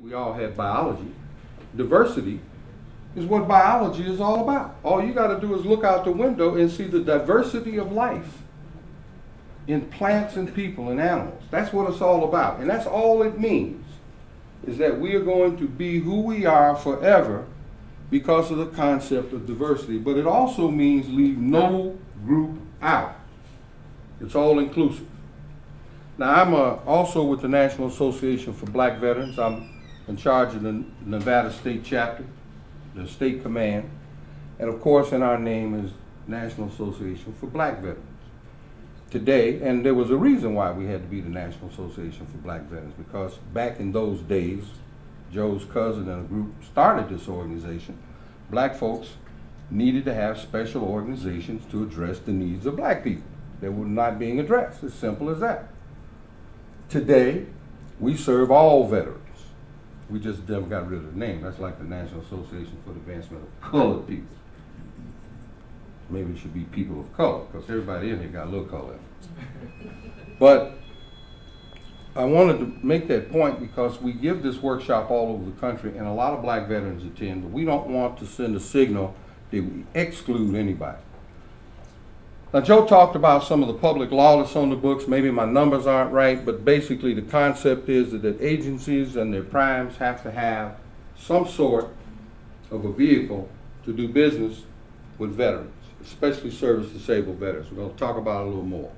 We all had biology. Diversity is what biology is all about. All you got to do is look out the window and see the diversity of life in plants and people and animals. That's what it's all about. And that's all it means, is that we are going to be who we are forever because of the concept of diversity. But it also means leave no group out. It's all inclusive. Now, I'm also with the National Association for Black Veterans. I'm in charge of the Nevada State Chapter, the State Command, and of course in our name is National Association for Black Veterans. Today, and there was a reason why we had to be the National Association for Black Veterans, because back in those days, Joe's cousin and a group started this organization. Black folks needed to have special organizations to address the needs of black people that were not being addressed, as simple as that. Today, we serve all veterans. We just never got rid of the name. That's like the National Association for the Advancement of Colored People. Maybe it should be people of color, because everybody in here got a little color. But I wanted to make that point because we give this workshop all over the country, and a lot of black veterans attend, but we don't want to send a signal that we exclude anybody. Now, Joe talked about some of the public law that's on the books. Maybe my numbers aren't right, but basically the concept is that agencies and their primes have to have some sort of a vehicle to do business with veterans, especially service-disabled veterans. We're going to talk about it a little more.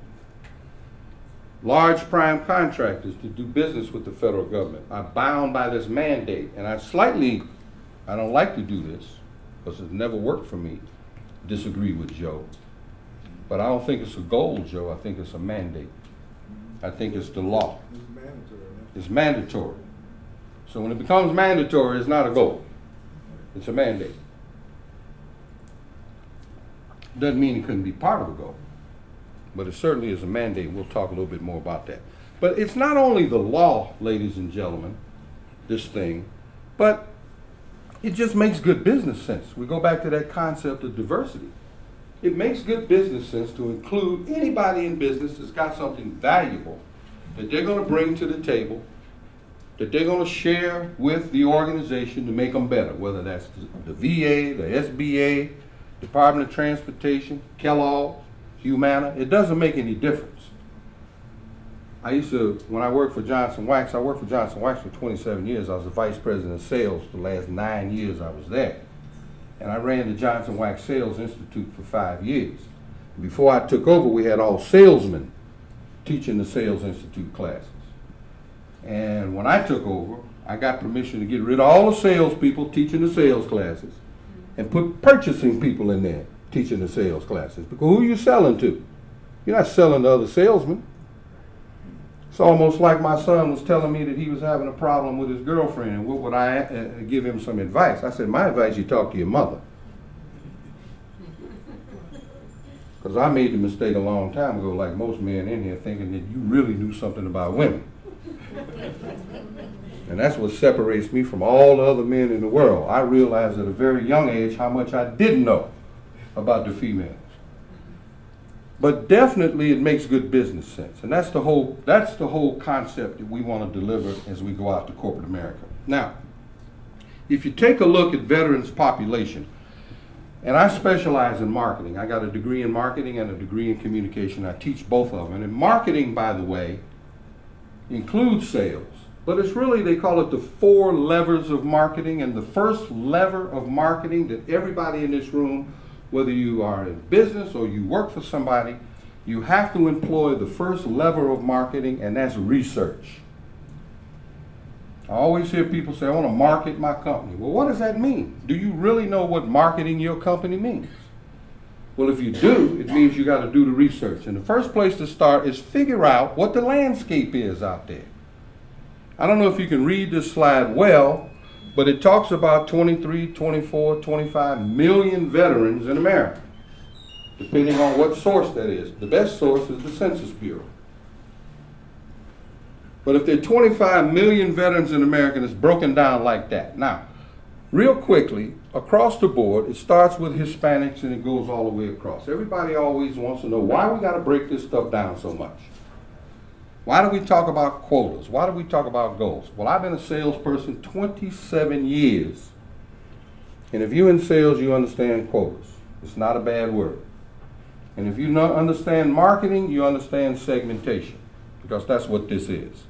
Large prime contractors to do business with the federal government are bound by this mandate, and I don't like to do this because it's never worked for me, disagree with Joe. But I don't think it's a goal, Joe. I think it's a mandate. I think it's the law. It's mandatory. It's mandatory. So when it becomes mandatory, it's not a goal. It's a mandate. Doesn't mean it couldn't be part of a goal. But it certainly is a mandate. We'll talk a little bit more about that. But it's not only the law, ladies and gentlemen, this thing, but it just makes good business sense. We go back to that concept of diversity. It makes good business sense to include anybody in business that's got something valuable that they're going to bring to the table, that they're going to share with the organization to make them better, whether that's the VA, the SBA, Department of Transportation, Kellogg, Humana. It doesn't make any difference. When I worked for Johnson Wax, I worked for Johnson Wax for 27 years. I was the vice president of sales for the last 9 years I was there. And I ran the Johnson Wax Sales Institute for 5 years. Before I took over, we had all salesmen teaching the Sales Institute classes. And when I took over, I got permission to get rid of all the salespeople teaching the sales classes and put purchasing people in there teaching the sales classes. Because who are you selling to? You're not selling to other salesmen. It's almost like my son was telling me that he was having a problem with his girlfriend, and what would I give him some advice? I said, my advice, you talk to your mother. Because I made the mistake a long time ago, like most men in here, thinking that you really knew something about women. And that's what separates me from all the other men in the world. I realized at a very young age how much I didn't know about the females. But definitely it makes good business sense. And that's the whole concept that we want to deliver as we go out to corporate America. Now, if you take a look at veterans population, and I specialize in marketing. I got a degree in marketing and a degree in communication. I teach both of them. And marketing, by the way, includes sales. But it's really, they call it the 4 levers of marketing. And the first lever of marketing that everybody in this room, whether you are in business or you work for somebody, you have to employ the first lever of marketing, and that's research. I always hear people say, I want to market my company. Well, what does that mean? Do you really know what marketing your company means? Well, if you do, it means you got to do the research. And the first place to start is figure out what the landscape is out there. I don't know if you can read this slide well, but it talks about 23, 24, 25 million veterans in America, depending on what source that is. The best source is the Census Bureau. But if there are 25 million veterans in America, it's broken down like that. Now, real quickly, across the board, it starts with Hispanics and it goes all the way across. Everybody always wants to know why we got to break this stuff down so much. Why do we talk about quotas? Why do we talk about goals? Well, I've been a salesperson 27 years. And if you're in sales, you understand quotas. It's not a bad word. And if you not understand marketing, you understand segmentation, because that's what this is.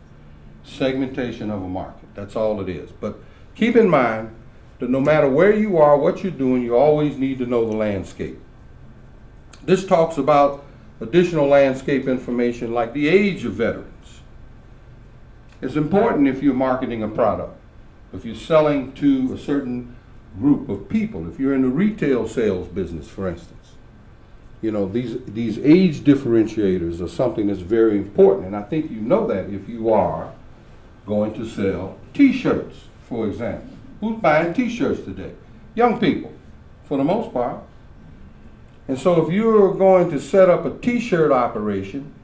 Segmentation of a market. That's all it is. But keep in mind that no matter where you are, what you're doing, you always need to know the landscape. This talks about additional landscape information like the age of veterans. It's important if you're marketing a product, if you're selling to a certain group of people, if you're in the retail sales business, for instance. You know, these age differentiators are something that's very important, and I think you know that if you are going to sell t-shirts, for example. Who's buying t-shirts today? Young people, for the most part. And so if you're going to set up a t-shirt operation,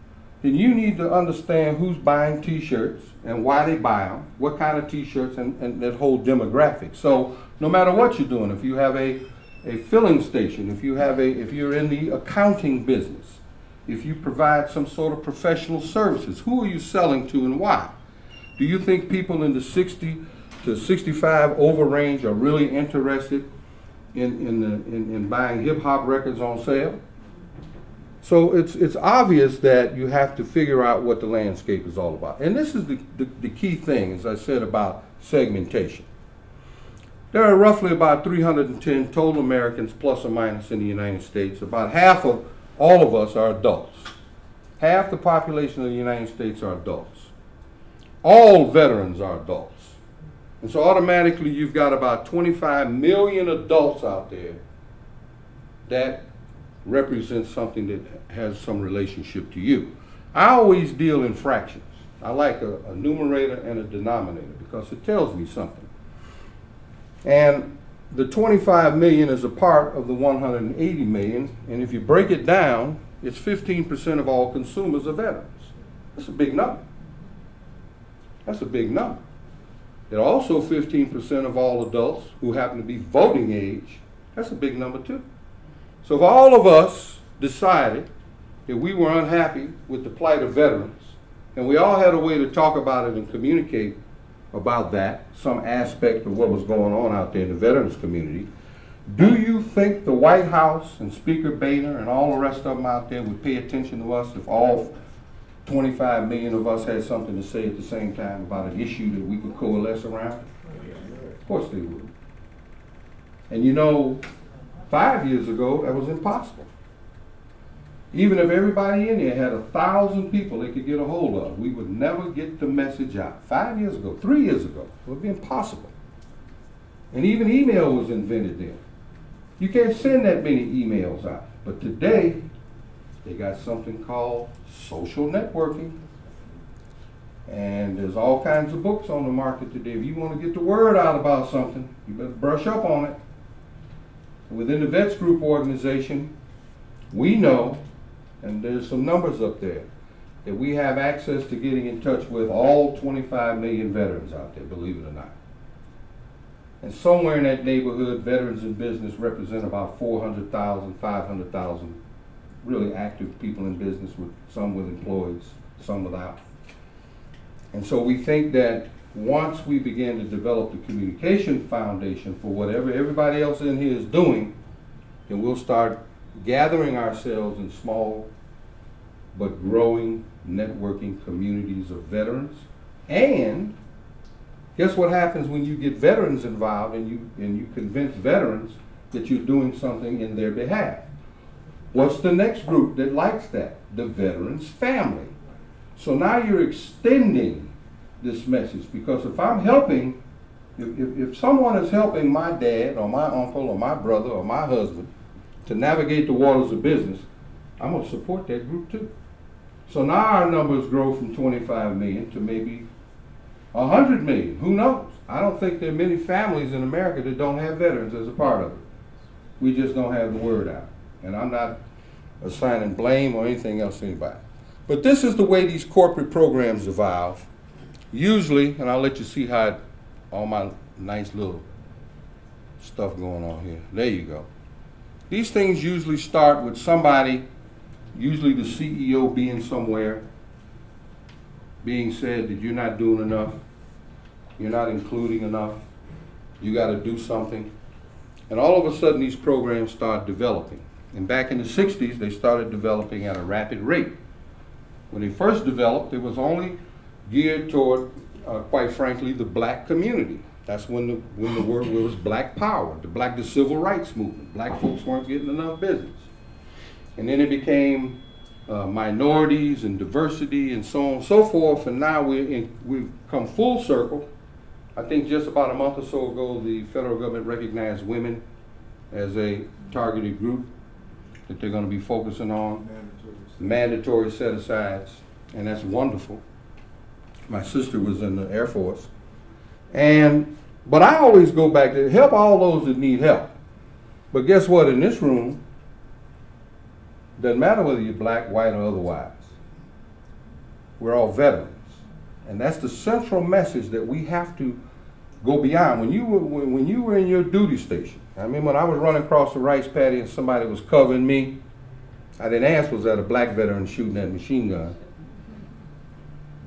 then you need to understand who's buying t-shirts and why they buy them, what kind of t-shirts, and that whole demographic. So no matter what you're doing, if you have a filling station, if you're in the accounting business, if you provide some sort of professional services, who are you selling to and why? Do you think people in the 60 to 65 over range are really interested in buying hip-hop records on sale? So it's obvious that you have to figure out what the landscape is all about. And this is the key thing, as I said, about segmentation. There are roughly about 310 total Americans, plus or minus, in the United States. About half of all of us are adults. Half the population of the United States are adults. All veterans are adults. And so automatically you've got about 25 million adults out there that represents something that has some relationship to you. I always deal in fractions. I like a numerator and a denominator because it tells me something. And the 25 million is a part of the 180 million, and if you break it down, it's 15% of all consumers are veterans. That's a big number. That's a big number. It's also 15% of all adults who happen to be voting age. That's a big number too. So if all of us decided that we were unhappy with the plight of veterans, and we all had a way to talk about it and communicate about that, some aspect of what was going on out there in the veterans community, do you think the White House and Speaker Boehner and all the rest of them out there would pay attention to us if all 25 million of us had something to say at the same time about an issue that we could coalesce around? Of course they would. And you know, 5 years ago, that was impossible. Even if everybody in there had 1,000 people they could get a hold of, we would never get the message out. 5 years ago, 3 years ago, it would be impossible. And even email was invented then. You can't send that many emails out. But today, they got something called social networking. And there's all kinds of books on the market today. If you want to get the word out about something, you better brush up on it. Within the Vets Group organization, we know, and there's some numbers up there, that we have access to getting in touch with all 25 million veterans out there, believe it or not. And somewhere in that neighborhood, veterans in business represent about 400,000, 500,000 really active people in business, with some with employees, some without. And so we think that once we begin to develop the communication foundation for whatever everybody else in here is doing, then we'll start gathering ourselves in small but growing networking communities of veterans. And guess what happens when you get veterans involved and you convince veterans that you're doing something in their behalf? What's the next group that likes that? The veterans' family. So now you're extending this message, because if I'm helping, if someone is helping my dad or my uncle or my brother or my husband to navigate the waters of business, I'm going to support that group too. So now our numbers grow from 25 million to maybe 100 million. Who knows? I don't think there are many families in America that don't have veterans as a part of it. We just don't have the word out. And I'm not assigning blame or anything else to anybody. But this is the way these corporate programs evolve. Usually, and I'll let you see how all my nice little stuff going on here. There you go. These things usually start with somebody, usually the CEO being somewhere, being said that you're not doing enough, you're not including enough, you got to do something. And all of a sudden these programs start developing. And back in the 60s, they started developing at a rapid rate. When they first developed, it was only geared toward, quite frankly, the black community. That's when the word was black power, the civil rights movement. Black folks weren't getting enough business. And then it became minorities and diversity and so on and so forth, and now we've come full circle. I think just about a month or so ago, the federal government recognized women as a targeted group that they're going to be focusing on, mandatory set-asides, and that's wonderful. My sister was in the Air Force. But I always go back to help all those that need help. But guess what, in this room, doesn't matter whether you're black, white, or otherwise. We're all veterans. And that's the central message that we have to go beyond. When you were in your duty station, I mean, when I was running across the rice paddy and somebody was covering me, I didn't ask, was that a black veteran shooting that machine gun?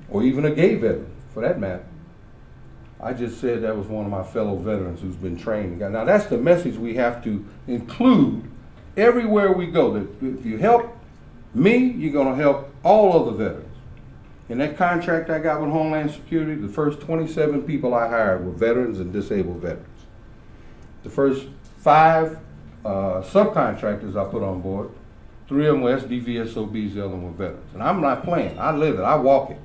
Or even a gay veteran, for that matter. I just said that was one of my fellow veterans who's been trained. Now that's the message we have to include everywhere we go. That if you help me, you're going to help all other veterans. In that contract I got with Homeland Security, the first 27 people I hired were veterans and disabled veterans. The first 5 subcontractors I put on board, 3 of them were SDVSOBs, the other one were veterans. And I'm not playing. I live it. I walk it.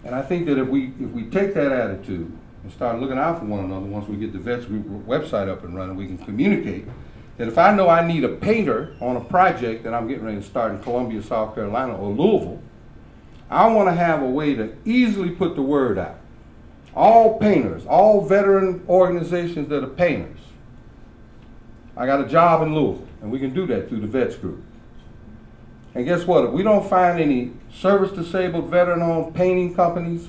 And I think that if we take that attitude and start looking out for one another, once we get the Vets Group website up and running, we can communicate that if I know I need a painter on a project that I'm getting ready to start in Columbia, South Carolina, or Louisville, I want to have a way to easily put the word out. All painters, all veteran organizations that are painters, I got a job in Louisville, and we can do that through the Vets Group. And guess what? If we don't find any service-disabled veteran-owned painting companies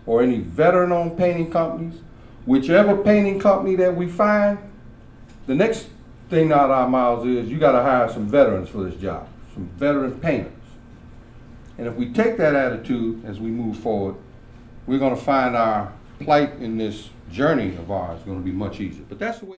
or any veteran-owned painting companies, whichever painting company that we find, the next thing out of our mouths is you got to hire some veterans for this job, some veteran painters. And if we take that attitude as we move forward, we're going to find our plight in this journey of ours going to be much easier. But that's the way.